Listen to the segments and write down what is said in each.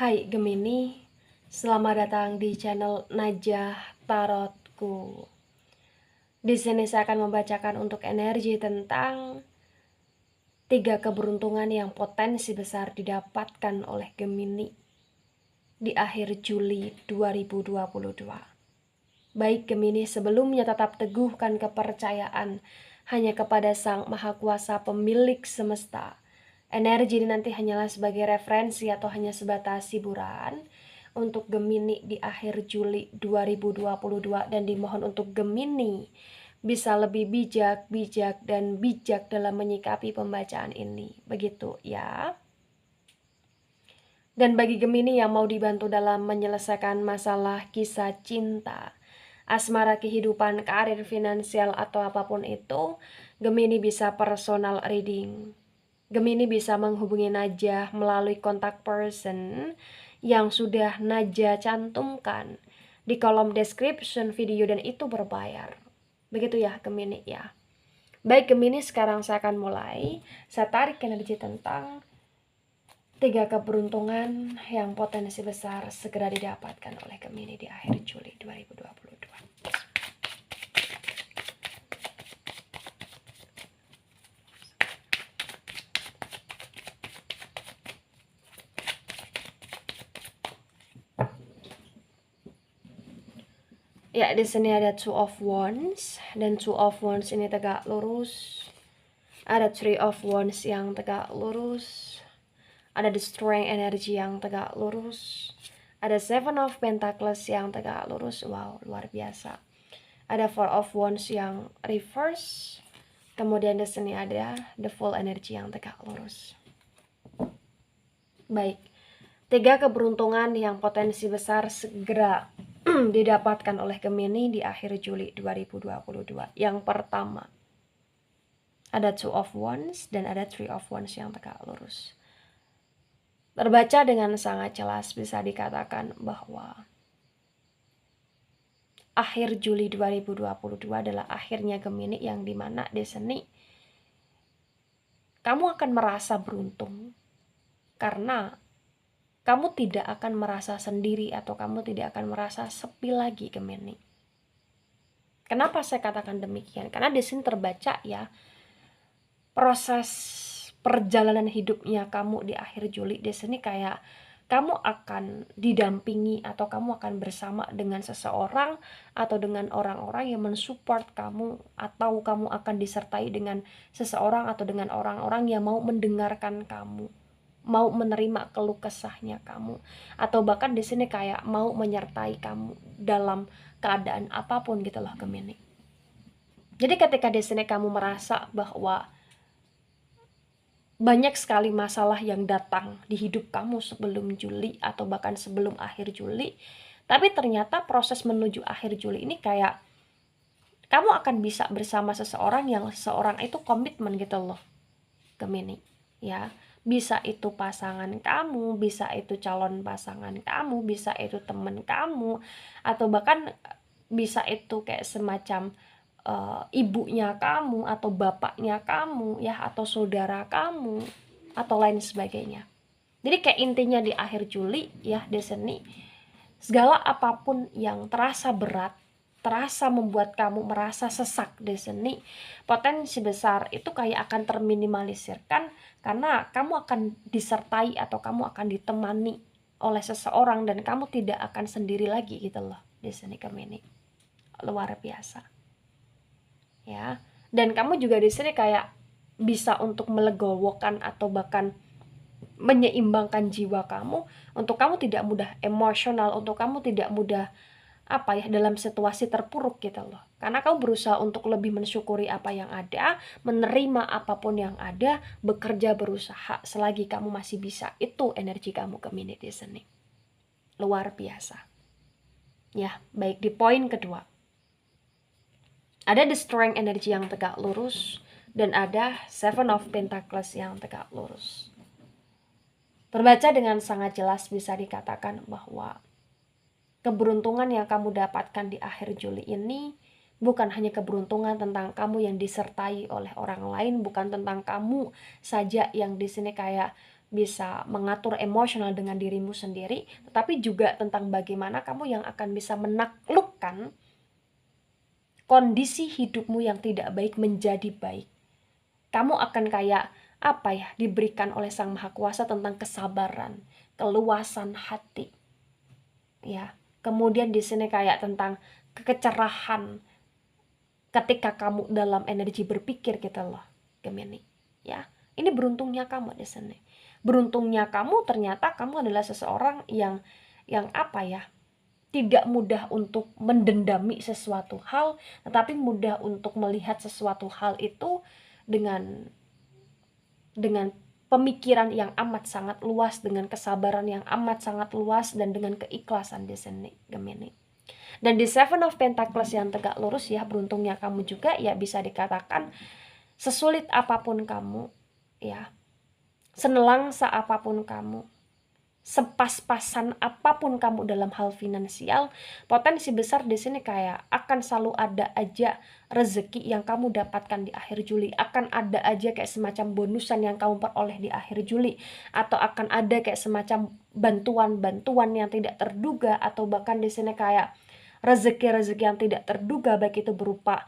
Hai Gemini, selamat datang di channel Najah Tarotku. Di sini saya akan membacakan untuk energi tentang 3 keberuntungan yang potensi besar didapatkan oleh Gemini di akhir Juli 2022. Baik Gemini, sebelumnya tetap teguhkan kepercayaan hanya kepada Sang Maha Kuasa pemilik semesta. Energi ini nanti hanyalah sebagai referensi atau hanya sebatas hiburan untuk Gemini di akhir Juli 2022, dan dimohon untuk Gemini bisa lebih bijak dan bijak dalam menyikapi pembacaan ini. Begitu ya. Dan bagi Gemini yang mau dibantu dalam menyelesaikan masalah kisah cinta, asmara, kehidupan, karir, finansial, atau apapun itu, Gemini bisa personal reading. Gemini bisa menghubungi Najah melalui kontak person yang sudah Najah cantumkan di kolom description video, dan itu berbayar. Begitu ya Gemini ya. Baik Gemini, sekarang saya akan mulai. Saya tarik energi tentang 3 keberuntungan yang potensi besar segera didapatkan oleh Gemini di akhir Juli 2022. Ya, di sini ada Two of Wands, dan Two of Wands ini tegak lurus. Ada Three of Wands yang tegak lurus. Ada the Strength energi yang tegak lurus. Ada Seven of Pentacles yang tegak lurus. Wow, luar biasa. Ada Four of Wands yang reverse. Kemudian di sini ada the Full energi yang tegak lurus. Baik, 3 keberuntungan yang potensi besar segera didapatkan oleh Gemini di akhir Juli 2022. Yang pertama, ada Two of Wands dan ada Three of Wands yang tegak lurus. Terbaca dengan sangat jelas, bisa dikatakan bahwa akhir Juli 2022 adalah akhirnya Gemini, yang dimana di sini kamu akan merasa beruntung karena kamu tidak akan merasa sendiri atau kamu tidak akan merasa sepi lagi Gemini. Kenapa saya katakan demikian? Karena di sini terbaca ya, proses perjalanan hidupnya kamu di akhir Juli di sini kayak kamu akan didampingi atau kamu akan bersama dengan seseorang atau dengan orang-orang yang mensupport kamu, atau kamu akan disertai dengan seseorang atau dengan orang-orang yang mau mendengarkan kamu, mau menerima keluh kesahnya kamu, atau bahkan di sini kayak mau menyertai kamu dalam keadaan apapun gitu loh Gemini. Jadi ketika di sini kamu merasa bahwa banyak sekali masalah yang datang di hidup kamu sebelum Juli atau bahkan sebelum akhir Juli, tapi ternyata proses menuju akhir Juli ini kayak kamu akan bisa bersama seseorang yang seseorang itu komitmen gitu loh Gemini ya. Bisa itu pasangan kamu, bisa itu calon pasangan kamu, bisa itu teman kamu, atau bahkan bisa itu kayak semacam ibunya kamu atau bapaknya kamu ya, atau saudara kamu atau lain sebagainya. Jadi kayak intinya di akhir Juli ya di sini, segala apapun yang terasa berat, terasa membuat kamu merasa sesak di sini, potensi besar itu kayak akan terminimalisirkan karena kamu akan disertai atau kamu akan ditemani oleh seseorang dan kamu tidak akan sendiri lagi gitu loh di sini Gemini. Luar biasa. Ya. Dan kamu juga di sini kayak bisa untuk melegowokan atau bahkan menyeimbangkan jiwa kamu untuk kamu tidak mudah emosional, untuk kamu tidak mudah dalam situasi terpuruk gitu loh. Karena kamu berusaha untuk lebih mensyukuri apa yang ada, menerima apapun yang ada, bekerja, berusaha selagi kamu masih bisa. Itu energi kamu Gemini di sini. Luar biasa. Ya, baik, di poin kedua. Ada the Strength energi yang tegak lurus dan ada Seven of Pentacles yang tegak lurus. Terbaca dengan sangat jelas, bisa dikatakan bahwa keberuntungan yang kamu dapatkan di akhir Juli ini bukan hanya keberuntungan tentang kamu yang disertai oleh orang lain, bukan tentang kamu saja yang di sini kayak bisa mengatur emosional dengan dirimu sendiri, tetapi juga tentang bagaimana kamu yang akan bisa menaklukkan kondisi hidupmu yang tidak baik menjadi baik. Kamu akan kayak apa ya, diberikan oleh Sang Maha Kuasa tentang kesabaran, keluasan hati. Ya, kemudian di sini kayak tentang kecerahan ketika kamu dalam energi berpikir gitu loh, Gemini. Ya, ini beruntungnya kamu di sini. Beruntungnya kamu, ternyata kamu adalah seseorang yang apa ya, tidak mudah untuk mendendami sesuatu hal, tetapi mudah untuk melihat sesuatu hal itu dengan pemikiran yang amat sangat luas, dengan kesabaran yang amat sangat luas, dan dengan keikhlasan di sini, Gemini. Dan di Seven of Pentacles yang tegak lurus ya, beruntungnya kamu juga ya, bisa dikatakan sesulit apapun kamu ya, senelangsa apapun kamu, sepas-pasan apapun kamu dalam hal finansial, potensi besar di sini kayak akan selalu ada aja rezeki yang kamu dapatkan di akhir Juli, akan ada aja kayak semacam bonusan yang kamu peroleh di akhir Juli, atau akan ada kayak semacam bantuan-bantuan yang tidak terduga, atau bahkan di sini kayak rezeki-rezeki yang tidak terduga, baik itu berupa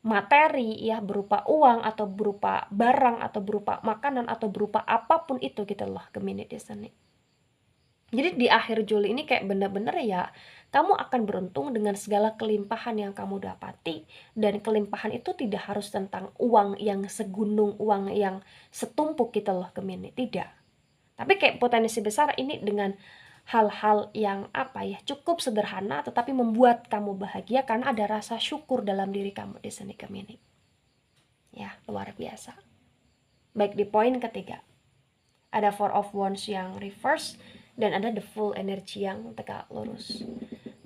materi ya, berupa uang atau berupa barang atau berupa makanan atau berupa apapun itu gitu loh, Gemini di sini. Jadi di akhir Juli ini kayak bener-bener ya, kamu akan beruntung dengan segala kelimpahan yang kamu dapati. Dan kelimpahan itu tidak harus tentang uang yang segunung, uang yang setumpuk gitu loh, Gemini, tidak. Tapi kayak potensi besar ini dengan hal-hal yang apa ya, cukup sederhana tetapi membuat kamu bahagia karena ada rasa syukur dalam diri kamu di sini, Gemini. Ya, luar biasa. Baik, di poin ketiga, ada Four of Wands yang reverse dan ada the full energy yang tegak lurus.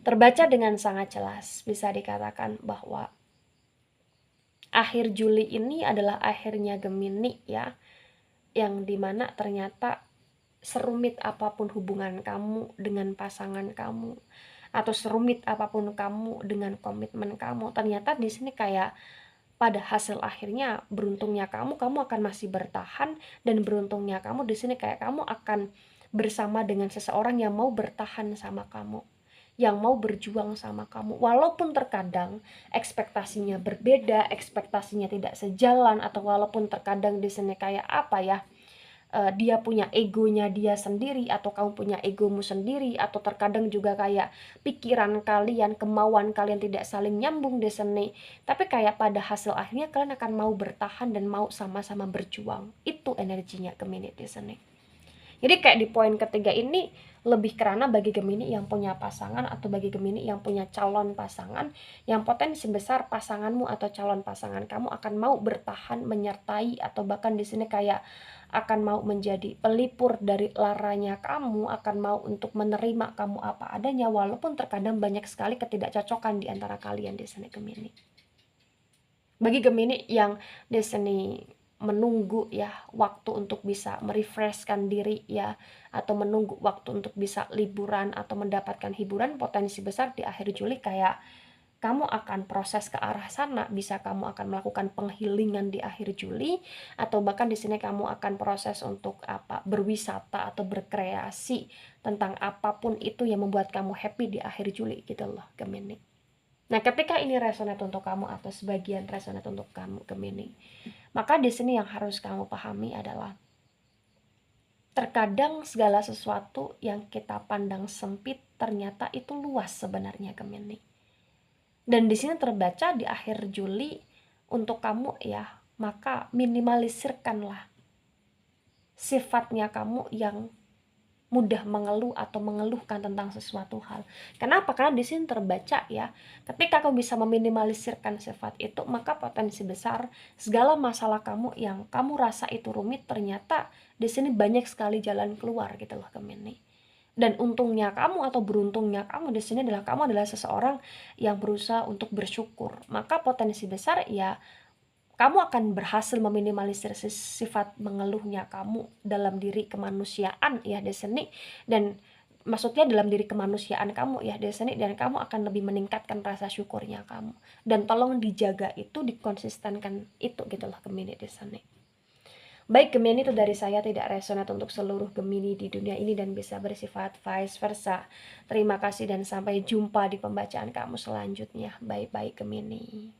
Terbaca dengan sangat jelas, bisa dikatakan bahwa akhir Juli ini adalah akhirnya Gemini ya, yang dimana ternyata serumit apapun hubungan kamu dengan pasangan kamu, atau serumit apapun kamu dengan komitmen kamu, ternyata di sini kayak pada hasil akhirnya beruntungnya kamu akan masih bertahan, dan beruntungnya kamu di sini kayak kamu akan bersama dengan seseorang yang mau bertahan sama kamu, yang mau berjuang sama kamu, walaupun terkadang ekspektasinya berbeda, ekspektasinya tidak sejalan, atau walaupun terkadang di sini kayak apa ya, dia punya egonya dia sendiri, atau kamu punya egomu sendiri, atau terkadang juga kayak pikiran kalian, kemauan kalian tidak saling nyambung di sini. Tapi kayak pada hasil akhirnya kalian akan mau bertahan dan mau sama-sama berjuang. Itu energinya Gemini di sini. Jadi kayak di poin ketiga ini lebih karena bagi Gemini yang punya pasangan, atau bagi Gemini yang punya calon pasangan, yang potensi besar pasanganmu atau calon pasangan kamu akan mau bertahan, menyertai, atau bahkan di sini kayak akan mau menjadi pelipur dari laranya kamu, akan mau untuk menerima kamu apa adanya, walaupun terkadang banyak sekali ketidakcocokan di antara kalian di sini, Gemini. Bagi Gemini yang di sini menunggu ya waktu untuk bisa merefreshkan diri ya, atau menunggu waktu untuk bisa liburan atau mendapatkan hiburan, potensi besar di akhir Juli kayak kamu akan proses ke arah sana. Bisa kamu akan melakukan penghealingan di akhir Juli, atau bahkan di sini kamu akan proses untuk apa, berwisata atau berkreasi tentang apapun itu yang membuat kamu happy di akhir Juli gitu loh, Gemini. Nah, ketika ini resonate untuk kamu atau sebagian resonate untuk kamu, Gemini, maka di sini yang harus kamu pahami adalah terkadang segala sesuatu yang kita pandang sempit ternyata itu luas sebenarnya, Gemini. Dan di sini terbaca di akhir Juli untuk kamu ya, maka minimalisirkanlah sifatnya kamu yang mudah mengeluh atau mengeluhkan tentang sesuatu hal. Kenapa? Karena di sini terbaca ya, ketika kamu bisa meminimalisirkan sifat itu, maka potensi besar segala masalah kamu yang kamu rasa itu rumit, ternyata di sini banyak sekali jalan keluar gitu loh, Gemini. Dan untungnya kamu atau beruntungnya kamu di sini adalah kamu adalah seseorang yang berusaha untuk bersyukur. Maka potensi besar ya kamu akan berhasil meminimalisir sifat mengeluhnya kamu dalam diri kemanusiaan ya di sini, dan maksudnya dalam diri kemanusiaan kamu ya di sini, dan kamu akan lebih meningkatkan rasa syukurnya kamu, dan tolong dijaga itu, dikonsistenkan itu gitu loh, Gemini di sini. Baik Gemini, itu dari saya tidak resonat untuk seluruh Gemini di dunia ini dan bisa bersifat vice versa. Terima kasih dan sampai jumpa di pembacaan kamu selanjutnya. Baik-baik Gemini.